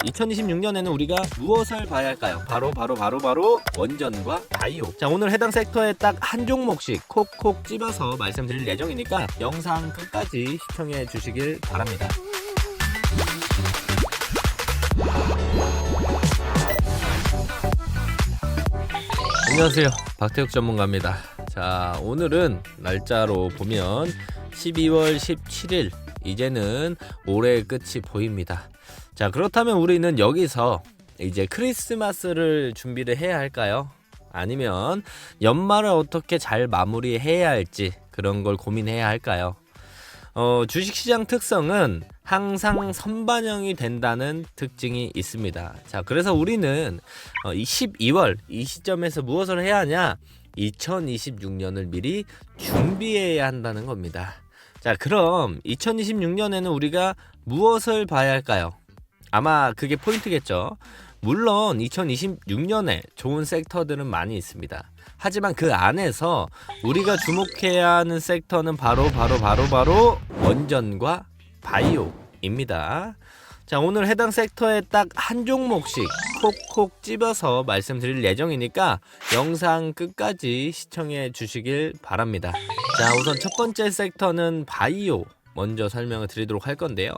2026년에는 우리가 무엇을 봐야 할까요? 바로 원전과 바이오. 자, 오늘 해당 섹터에 딱 한 종목씩 콕콕 집어서 말씀드릴 예정이니까 영상 끝까지 시청해 주시길 바랍니다. 안녕하세요, 박태욱 전문가입니다. 자, 오늘은 날짜로 보면 12월 17일, 이제는 올해의 끝이 보입니다. 자, 그렇다면 우리는 여기서 이제 크리스마스를 준비를 해야 할까요? 아니면 연말을 어떻게 잘 마무리해야 할지 그런 걸 고민해야 할까요? 주식시장 특성은 항상 선반영이 된다는 특징이 있습니다. 자, 그래서 우리는 12월 이 시점에서 무엇을 해야 하냐? 2026년을 미리 준비해야 한다는 겁니다. 자, 그럼 2026년에는 우리가 무엇을 봐야 할까요? 아마 그게 포인트겠죠. 물론 2026년에 좋은 섹터들은 많이 있습니다. 하지만 그 안에서 우리가 주목해야 하는 섹터는 바로 원전과 바이오입니다. 자, 오늘 해당 섹터에 딱 한 종목씩 콕콕 집어서 말씀드릴 예정이니까 영상 끝까지 시청해 주시길 바랍니다. 자, 우선 첫 번째 섹터는 바이오 먼저 설명을 드리도록 할 건데요.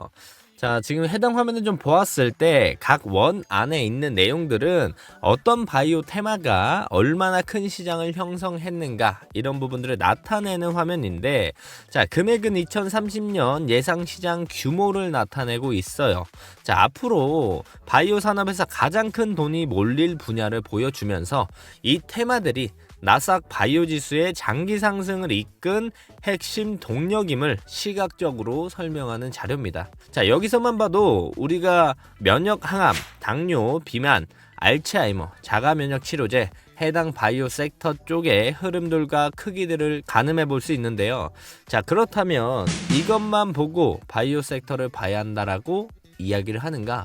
자, 지금 해당 화면을 좀 보았을 때 각 원 안에 있는 내용들은 어떤 바이오 테마가 얼마나 큰 시장을 형성했는가 이런 부분들을 나타내는 화면인데, 자, 금액은 2030년 예상 시장 규모를 나타내고 있어요. 자, 앞으로 바이오 산업에서 가장 큰 돈이 몰릴 분야를 보여주면서 이 테마들이 나스닥 바이오 지수의 장기 상승을 이끈 핵심 동력임을 시각적으로 설명하는 자료입니다. 자, 여기서만 봐도 우리가 면역 항암, 당뇨, 비만, 알츠하이머, 자가 면역 치료제, 해당 바이오 섹터 쪽의 흐름들과 크기들을 가늠해 볼 수 있는데요. 자, 그렇다면 이것만 보고 바이오 섹터를 봐야 한다라고 이야기를 하는가?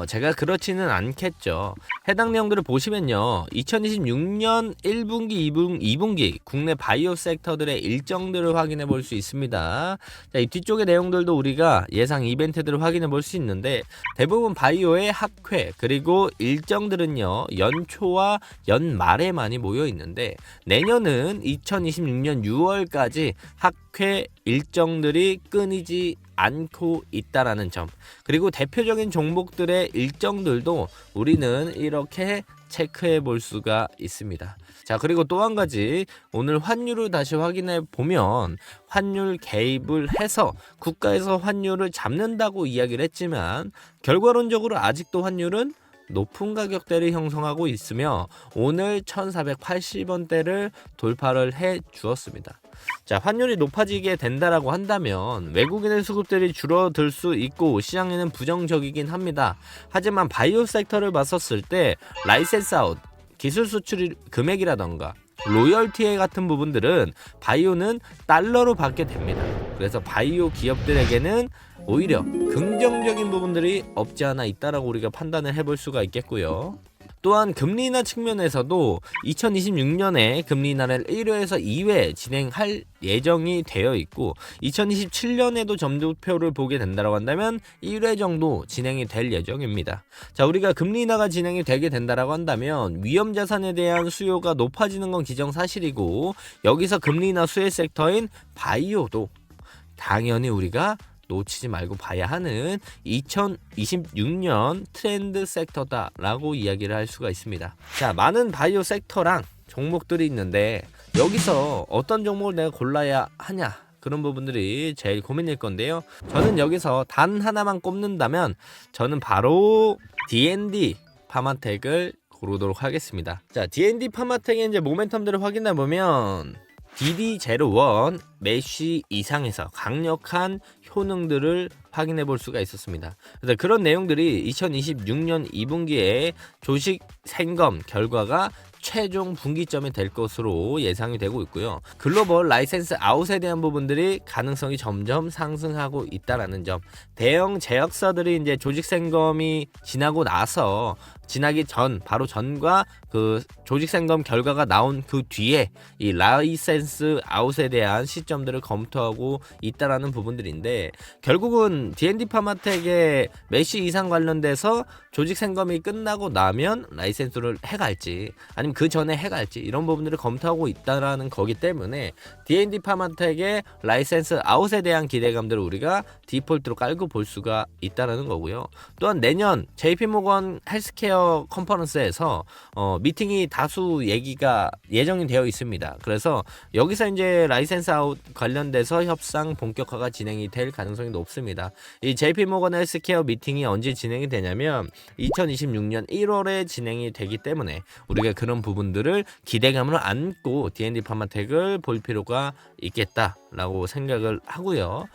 제가 그렇지는 않겠죠. 해당 내용들을 보시면요, 2026년 1분기, 2분기 국내 바이오 섹터들의 일정들을 확인해 볼 수 있습니다. 자, 이 뒤쪽의 내용들도 우리가 예상 이벤트들을 확인해 볼 수 있는데, 대부분 바이오의 학회 그리고 일정들은요, 연초와 연말에 많이 모여 있는데, 내년은 2026년 6월까지 학회 일정들이 끊이지 않고 있다라는 점, 그리고 대표적인 종목들의 일정들도 우리는 이렇게 체크해 볼 수가 있습니다. 자, 그리고 또 한 가지, 오늘 환율을 다시 확인해 보면 환율 개입을 해서 국가에서 환율을 잡는다고 이야기를 했지만 결과론적으로 아직도 환율은 높은 가격대를 형성하고 있으며 오늘 1480원대를 돌파를 해 주었습니다. 자, 환율이 높아지게 된다라고 한다면 외국인의 수급들이 줄어들 수 있고 시장에는 부정적이긴 합니다. 하지만 바이오 섹터를 봤었을 때 라이센스 아웃, 기술 수출 금액이라던가 로열티 같은 부분들은 바이오는 달러로 받게 됩니다. 그래서 바이오 기업들에게는 오히려 긍정적인 부분들이 없지 않아 있다라고 우리가 판단을 해볼 수가 있겠고요. 또한 금리 인하 측면에서도 2026년에 금리 인하를 1회에서 2회 진행할 예정이 되어 있고 2027년에도 점도표를 보게 된다고 한다면 1회 정도 진행이 될 예정입니다. 자, 우리가 금리 인하가 진행이 되게 된다고 한다면 위험 자산에 대한 수요가 높아지는 건 기정사실이고, 여기서 금리 인하 수혜 섹터인 바이오도 당연히 우리가 놓치지 말고 봐야 하는 2026년 트렌드 섹터다라고 이야기를 할 수가 있습니다. 자, 많은 바이오 섹터랑 종목들이 있는데 여기서 어떤 종목을 내가 골라야 하냐, 그런 부분들이 제일 고민일 건데요. 저는 여기서 단 하나만 꼽는다면 저는 바로 D&D 파마텍을 고르도록 하겠습니다. 자, D&D 파마텍의 이제 모멘텀들을 확인해 보면 DD01 메쉬 이상에서 강력한 효능들을 확인해 볼 수가 있었습니다. 그래서 그런 내용들이 2026년 2분기에 조직 생검 결과가 최종 분기점이 될 것으로 예상이 되고 있고요. 글로벌 라이센스 아웃에 대한 부분들이 가능성이 점점 상승하고 있다라는 점, 대형 제약사들이 이제 조직 생검이 지나고 나서 지나기 전 바로 전과 그 조직 생검 결과가 나온 그 뒤에 이 라이센스 아웃에 대한 시점들을 검토하고 있다라는 부분들인데, 결국은 D&D 파마텍의 메쉬 이상 관련돼서 조직 생검이 끝나고 나면 라이센스를 해갈지 아니면 그 전에 해갈지 이런 부분들을 검토하고 있다라는 거기 때문에 D&D 파마텍의 라이센스 아웃에 대한 기대감들을 우리가 디폴트로 깔고 볼 수가 있다라는 거고요. 또한 내년 JP모건 헬스케어 컨퍼런스에서 미팅이 다수 얘기가 예정이 되어 있습니다. 그래서 여기서 이제 라이센스 아웃 관련돼서 협상 본격화가 진행이 될 가능성이 높습니다. 이 JP모건 헬스케어 미팅이 언제 진행이 되냐면 2026년 1월에 진행이 되기 때문에 우리가 그런 부분들을 기대감을 안고 D&D 파마텍을 볼 필요가 있겠다라고 생각을 하고요.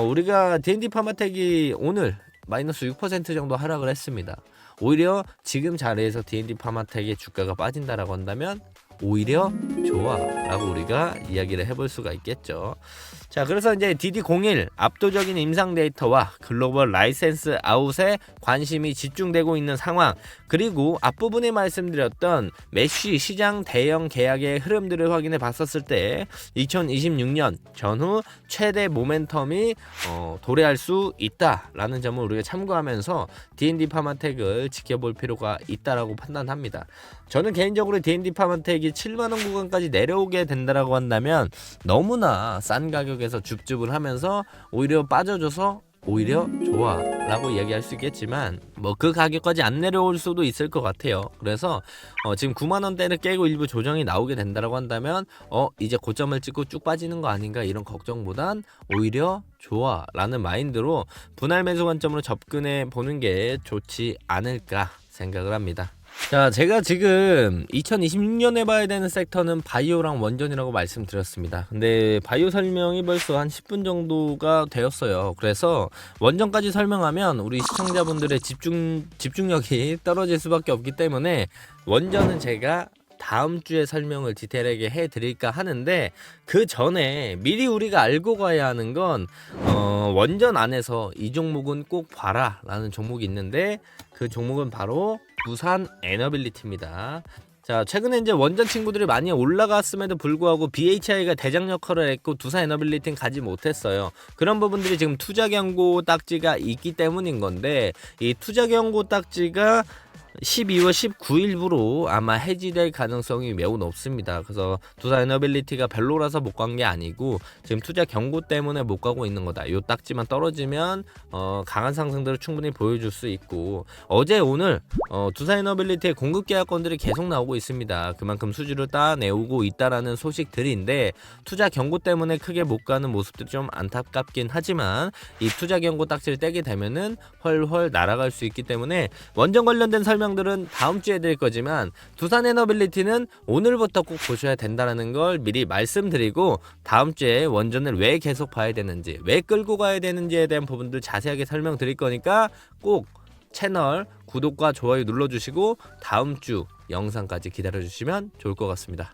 우리가 D&D 파마텍이 오늘 마이너스 6% 정도 하락을 했습니다. 오히려 지금 자리에서 D&D 파마텍의 주가가 빠진다라고 한다면 오히려 좋아 라고 우리가 이야기를 해볼 수가 있겠죠. 자, 그래서 이제 DD01 압도적인 임상 데이터와 글로벌 라이센스 아웃에 관심이 집중되고 있는 상황, 그리고 앞부분에 말씀드렸던 메쉬 시장 대형 계약의 흐름들을 확인해 봤었을 때 2026년 전후 최대 모멘텀이 도래할 수 있다라는 점을 우리가 참고하면서 D&D 파마텍을 지켜볼 필요가 있다라고 판단합니다. 저는 개인적으로 D&D 파마텍이 7만원 구간까지 내려오게 된다라고 한다면 너무나 싼 가격에서 줍줍을 하면서 오히려 빠져줘서 오히려 좋아 라고 이야기할 수 있겠지만 뭐 그 가격까지 안 내려올 수도 있을 것 같아요. 그래서 지금 9만원대를 깨고 일부 조정이 나오게 된다라고 한다면 이제 고점을 찍고 쭉 빠지는 거 아닌가 이런 걱정보단 오히려 좋아 라는 마인드로 분할 매수 관점으로 접근해 보는 게 좋지 않을까 생각을 합니다. 자, 제가 지금 2026년에 봐야 되는 섹터는 바이오랑 원전이라고 말씀드렸습니다. 근데 바이오 설명이 벌써 한 10분 정도가 되었어요. 그래서 원전까지 설명하면 우리 시청자분들의 집중력이 떨어질 수밖에 없기 때문에 원전은 제가 다음 주에 설명을 디테일하게 해드릴까 하는데, 그 전에 미리 우리가 알고 가야 하는 건 원전 안에서 이 종목은 꼭 봐라 라는 종목이 있는데, 그 종목은 바로 두산 에너빌리티입니다. 자, 최근에 이제 원전 친구들이 많이 올라갔음에도 불구하고 BHI가 대장 역할을 했고 두산 에너빌리티는 가지 못했어요. 그런 부분들이 지금 투자 경고 딱지가 있기 때문인 건데, 이 투자 경고 딱지가 12월 19일부로 아마 해지될 가능성이 매우 높습니다. 그래서 두산 에너빌리티가 별로라서 못 간 게 아니고 지금 투자 경고 때문에 못 가고 있는 거다. 요 딱지만 떨어지면 강한 상승들을 충분히 보여줄 수 있고, 어제 오늘 두산 에너빌리티의 공급 계약건들이 계속 나오고 있습니다. 그만큼 수주를 따내오고 있다라는 소식들인데, 투자 경고 때문에 크게 못 가는 모습들이 좀 안타깝긴 하지만 이 투자 경고 딱지를 떼게 되면은 훨훨 날아갈 수 있기 때문에 원전 관련된 설명들은 다음 주에 드릴 거지만 두산 에너빌리티는 오늘부터 꼭 보셔야 된다는 걸 미리 말씀드리고, 다음 주에 원전을 왜 계속 봐야 되는지, 왜 끌고 가야 되는지에 대한 부분들 자세하게 설명드릴 거니까 꼭 채널 구독과 좋아요 눌러주시고 다음 주 영상까지 기다려주시면 좋을 것 같습니다.